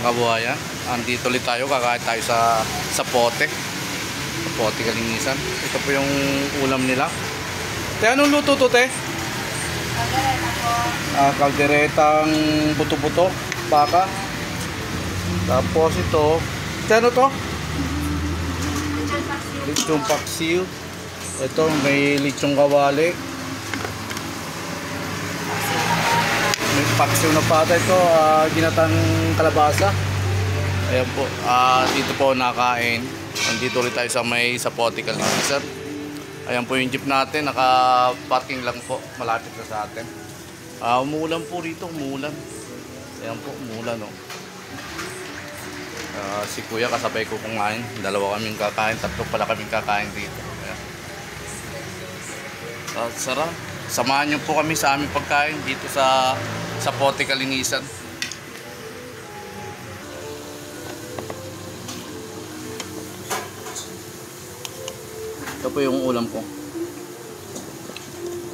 kabuhayan. Andito ulit tayo, kakain tayo sa pote. Sa pote Kalinisan. Ito po yung ulam nila. Te, anong luto to, te? Kaldereta po. Kalderetang buto-buto, baka. Tapos ito, te, ano to? Lechong paksiw. Ito, may lechong kawali. May paksiw na pata ito, ginatang kalabasa. Ayan po, dito po nakain. Nandito ulit tayo sa pote Kalinisan. Ayan po yung jeep natin, naka-parking lang po, malapit na sa atin. Umuulan po rito, umuulan. Ayan po, umuulan oh. Si kuya kasabay ko kumain, dalawa kaming kakain, tatlo pala kaming kakain dito. Ayan. Sarap. Samahan niyo po kami sa aming pagkain dito sa pote Kalinisan. Ito po yung ulam ko.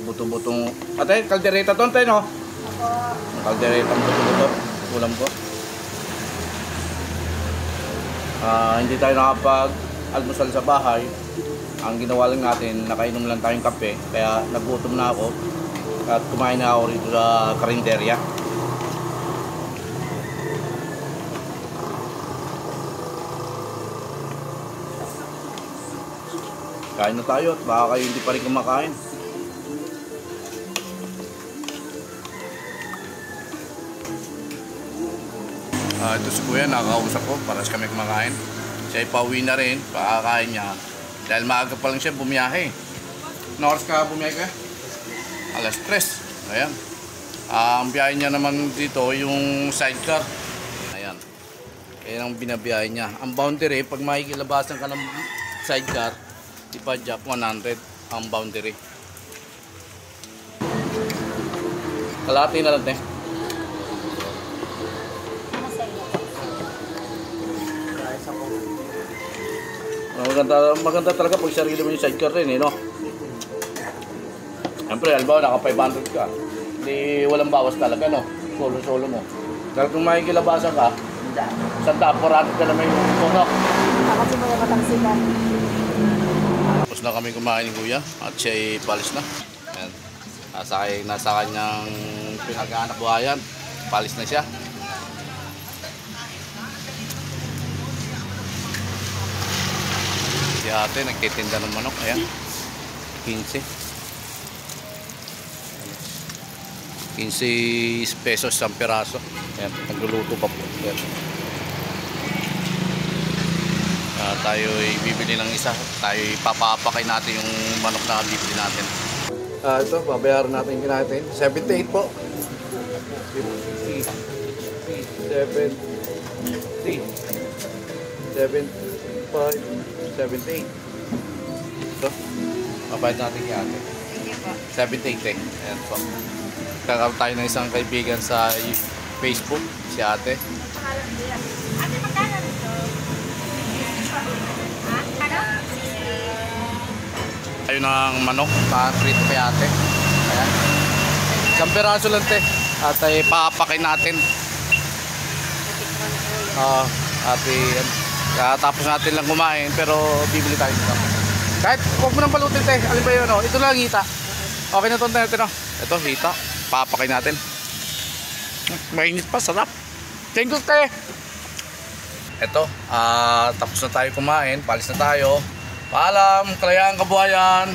Buto-butong... Ate, kaldereta to, ate, no? Opo. Kalderetang buto-buto. Ulam ko. Hindi tayo nakapag-almusal sa bahay. Ang ginawa lang natin, nakainom lang tayong kape. Kaya nagutom na ako. At kumain na ako rito sa karinderya. Kain na tayo at baka kayo hindi pa rin kumakain. Ito si kuya, nakakausap ko para sa kami kumakain. Siya ay pauwi na rin, pakakain niya. Dahil maaga pa lang siya bumiyahe. Anong oras ka bumiyahe ka? Alas 3. Ayan. Ang biyahe niya naman dito, yung sidecar. Ayan. Ayan ang binabiyahe niya. Ang boundary, pag makikilabasan ka ng sidecar, ipa-jack 100 ang boundary. Kalahati na lang, Maganda talaga pag sarili mo yung sidecar rin, no? Siyempre, albaw, naka 500 ka. Hindi, walang bawas talaga, no? Solo-solo mo. Dahil kung makikilabasan ka, sandaan, 400 ka naman yung tunok. Kasi mga matangsikan. Tapos na kami kumain ni kuya at siya ay palis na. Ayan. Nasa kanyang pinag-aanap buhayan. Palis na siya. Si ate nagtitinda ng manok. Ayan. 15 pesos isang piraso. Ayan. Nagluluto pa po. Ayan. Tayo bibili ng isa. Tayo papapakay natin yung manok na bibili natin. Ito, babayaran natin yung natin. 78 po. 50, 70, 75, 78. Ito, babayad natin yung ate. 78 eh. Ayan po. Kakaroon tayo ng isang kaibigan sa Facebook, si ate. Ate, magkano nito? Tayo ng manok, pa-prito kay ate. Ayan. Isang piraso lang, te. At ay papakay natin. Ate, tapos natin lang kumain, pero bibili tayo dito. Kahit huwag mo nang palutin, te. Alin ba yun, no? Ito lang hita. Okay na ito natin, no? Ito, hita. Papakay natin. Mainit pa, sarap. Thank you, te. Ito, tapos na tayo kumain. Palis na tayo. Paalam, Kalayaan Kabuhayan.